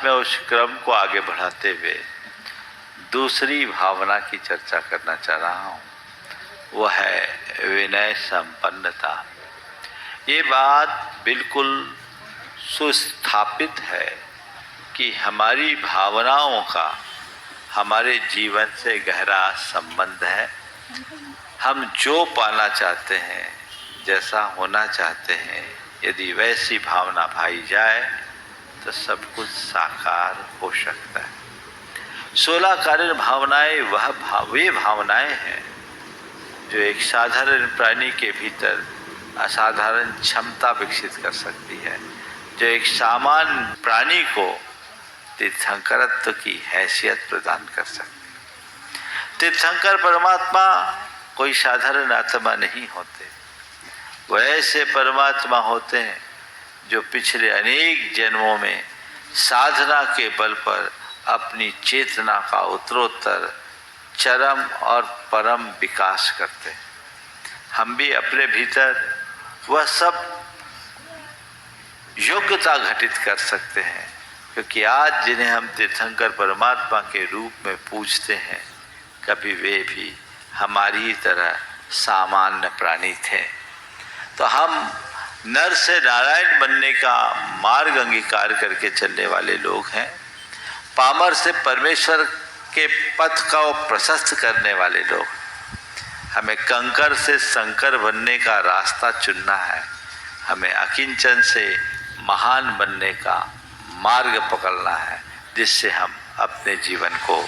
मैं उस क्रम को आगे बढ़ाते हुए दूसरी भावना की चर्चा करना चाह रहा हूँ, वह है विनय संपन्नता। ये बात बिल्कुल सुस्थापित है कि हमारी भावनाओं का हमारे जीवन से गहरा संबंध है। हम जो पाना चाहते हैं, जैसा होना चाहते हैं, यदि वैसी भावना भाई जाए तो सब कुछ साकार हो सकता है। 16 कारण भावनाएं वे भावनाएं हैं जो एक साधारण प्राणी के भीतर असाधारण क्षमता विकसित कर सकती है, जो एक सामान्य प्राणी को तीर्थंकरत्व की हैसियत प्रदान कर सकती है। तीर्थंकर परमात्मा कोई साधारण आत्मा नहीं होते, वह ऐसे परमात्मा होते हैं जो पिछले अनेक जन्मों में साधना के बल पर अपनी चेतना का उत्तरोत्तर चरम और परम विकास करते हैं। हम भी अपने भीतर वह सब योग्यता घटित कर सकते हैं, क्योंकि आज जिन्हें हम तीर्थंकर परमात्मा के रूप में पूजते हैं, कभी वे भी हमारी ही तरह सामान्य प्राणी थे। तो हम नर से नारायण बनने का मार्ग अंगीकार करके चलने वाले लोग हैं, पामर से परमेश्वर के पथ का प्रशस्त करने वाले लोग। हमें कंकर से शंकर बनने का रास्ता चुनना है, हमें अकिंचन से महान बनने का मार्ग पकड़ना है, जिससे हम अपने जीवन को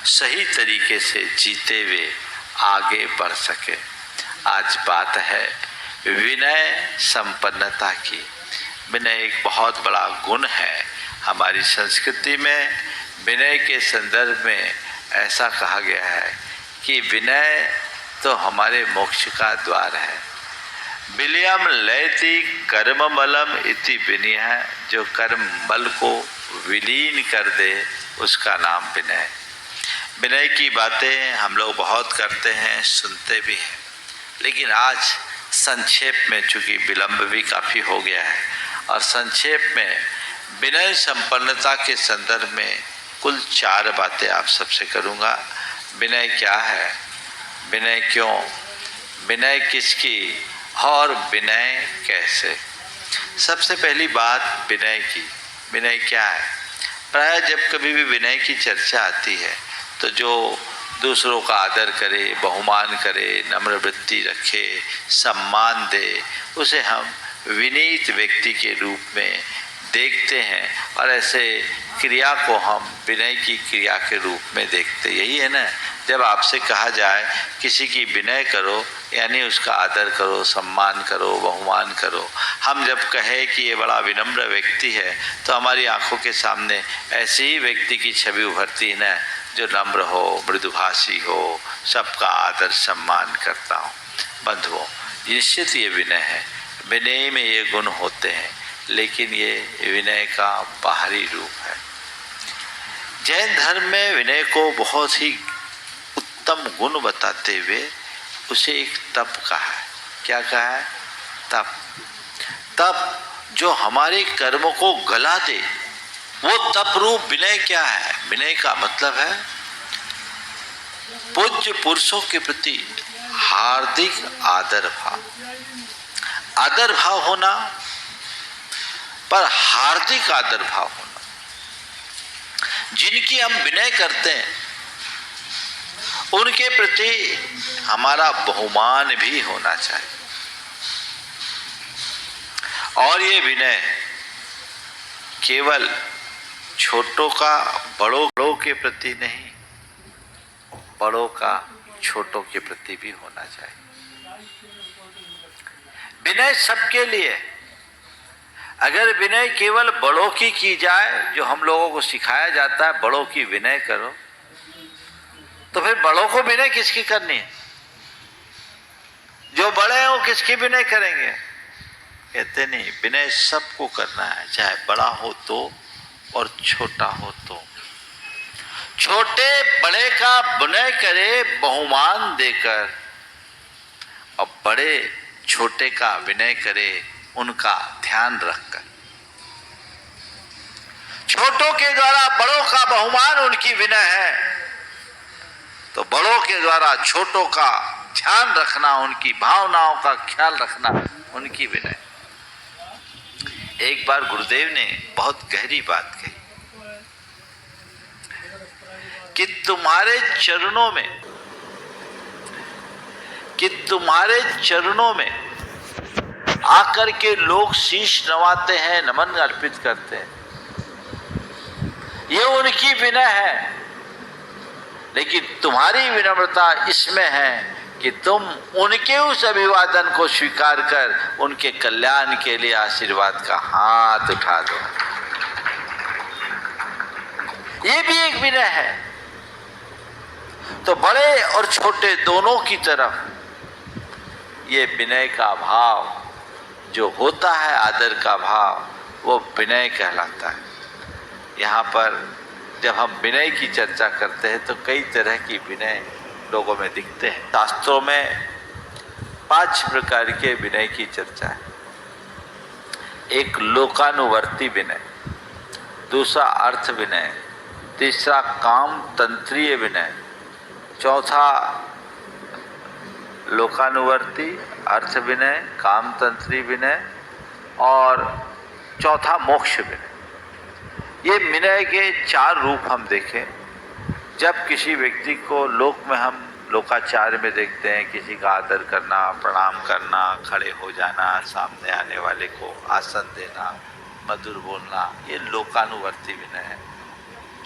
सही तरीके से जीते हुए आगे बढ़ सके। आज बात है विनय संपन्नता की। विनय एक बहुत बड़ा गुण है। हमारी संस्कृति में विनय के संदर्भ में ऐसा कहा गया है कि विनय तो हमारे मोक्ष का द्वार है। विलयम लयति कर्मबलम इति विनय, जो कर्म बल को विलीन कर दे उसका नाम विनय। विनय की बातें हम लोग बहुत करते हैं, सुनते भी हैं, लेकिन आज संक्षेप में, चूंकि विलंब भी काफ़ी हो गया है, और संक्षेप में विनय संपन्नता के संदर्भ में कुल 4 बातें आप सबसे करूँगा। विनय क्या है, विनय क्यों, विनय किसकी, और विनय कैसे। सबसे पहली बात विनय की। विनय क्या है? प्राय जब कभी भी विनय की चर्चा आती है तो जो दूसरों का आदर करे, बहुमान करे, नम्र वृत्ति रखे, सम्मान दे, उसे हम विनीत व्यक्ति के रूप में देखते हैं, और ऐसे क्रिया को हम विनय की क्रिया के रूप में देखते। यही है ना, जब आपसे कहा जाए किसी की विनय करो, यानी उसका आदर करो, सम्मान करो, बहुमान करो। हम जब कहें कि ये बड़ा विनम्र व्यक्ति है तो हमारी आंखों के सामने ऐसे ही व्यक्ति की छवि उभरती है ना, जो नम्र हो, मृदुभाषी हो, सबका आदर सम्मान करता हो। बंधुओं, निश्चित ये विनय है। विनय में ये गुण होते हैं, लेकिन ये विनय का बाहरी रूप है। जैन धर्म में विनय को बहुत ही उत्तम गुण बताते हुए उसे एक तप कहा है। क्या कहा है? तप। तप जो हमारे कर्मों को गला दे, वो तप रूप विनय क्या है? विनय का मतलब है पूज्य पुरुषों के प्रति हार्दिक आदर भाव। आदर भाव होना, पर हार्दिक आदर भाव होना। जिनकी हम विनय करते हैं उनके प्रति हमारा बहुमान भी होना चाहिए। और ये विनय केवल छोटों का बड़ों के प्रति नहीं, बड़ों का छोटों के प्रति भी होना चाहिए। विनय सबके लिए। अगर विनय केवल बड़ों की जाए, जो हम लोगों को सिखाया जाता है बड़ों की विनय करो, तो फिर बड़ों को विनय किसकी करनी है? जो बड़े हैं वो किसकी विनय करेंगे? कहते नहीं, विनय सबको करना है, चाहे बड़ा हो तो और छोटा हो तो। छोटे बड़े का विनय करे बहुमान देकर, और बड़े छोटे का विनय करे उनका ध्यान रखकर। छोटों के द्वारा बड़ों का बहुमान उनकी विनय है, तो बड़ों के द्वारा छोटों का ध्यान रखना, उनकी भावनाओं का ख्याल रखना उनकी विनय। एक बार गुरुदेव ने बहुत गहरी बात कही कि तुम्हारे चरणों में आकर के लोग शीश नवाते हैं, नमन अर्पित करते हैं, ये उनकी विनय है। लेकिन तुम्हारी विनम्रता इसमें है कि तुम उनके उस अभिवादन को स्वीकार कर उनके कल्याण के लिए आशीर्वाद का हाथ उठा दो। ये भी एक विनय है। तो बड़े और छोटे दोनों की तरफ ये विनय का भाव जो होता है, आदर का भाव, वो विनय कहलाता है। यहाँ पर जब हम विनय की चर्चा करते हैं तो कई तरह की विनय लोगों में दिखते हैं। शास्त्रों में 5 प्रकार के विनय की चर्चा है। एक लोकानुवर्ती विनय, दूसरा अर्थ विनय, तीसरा काम तंत्रीय विनय, चौथा लोकानुवर्ती, अर्थ विनय, काम तंत्री विनय और चौथा मोक्ष विनय। ये विनय के 4 रूप हम देखें। जब किसी व्यक्ति को लोक में हम लोकाचार्य में देखते हैं, किसी का आदर करना, प्रणाम करना, खड़े हो जाना, सामने आने वाले को आसन देना, मधुर बोलना, ये लोकानुवर्ती विनय है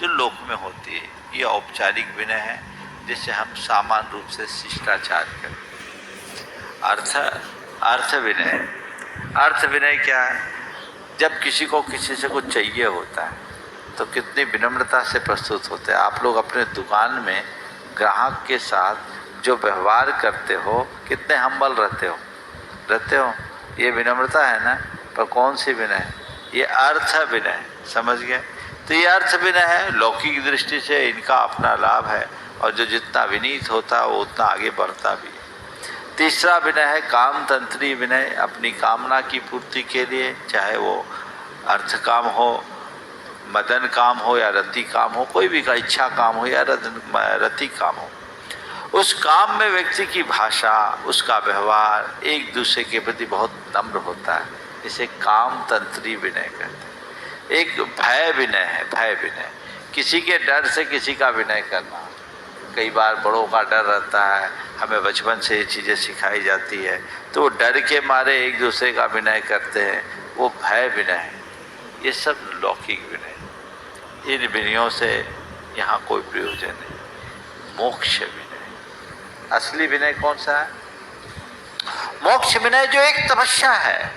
जो लोक में होती है। ये औपचारिक विनय है जिसे हम सामान्य रूप से शिष्टाचार करें। अर्थ विनय, अर्थ विनय क्या है? जब किसी को किसी से कुछ चाहिए होता है तो कितनी विनम्रता से प्रस्तुत होते हैं। आप लोग अपने दुकान में ग्राहक के साथ जो व्यवहार करते हो, कितने हम्बल रहते हो। ये विनम्रता है ना। पर कौन सी विनय? ये अर्थ विनय। समझ गए? तो ये अर्थ विनय है। लौकिक दृष्टि से इनका अपना लाभ है और जो जितना विनीत होता है वो उतना आगे बढ़ता भी है। तीसरा विनय है काम तंत्री विनय। अपनी कामना की पूर्ति के लिए, चाहे वो अर्थ काम हो, मदन काम हो या रति काम हो, कोई भी का इच्छा काम हो या रति काम हो, उस काम में व्यक्ति की भाषा, उसका व्यवहार एक दूसरे के प्रति बहुत नम्र होता है। इसे काम तंत्री विनय कहते हैं। एक भय विनय है। भय विनय, किसी के डर से किसी का विनय करना। कई बार बड़ों का डर रहता है, हमें बचपन से ये चीज़ें सिखाई जाती है, तो वो डर के मारे एक दूसरे का विनय करते हैं, वो भय विनय है। ये सब लौकिक विनय। इन विनयों से यहाँ कोई प्रयोजन नहीं। मोक्ष विनय, असली विनय कौन सा है? मोक्ष विनय जो एक तपस्या है।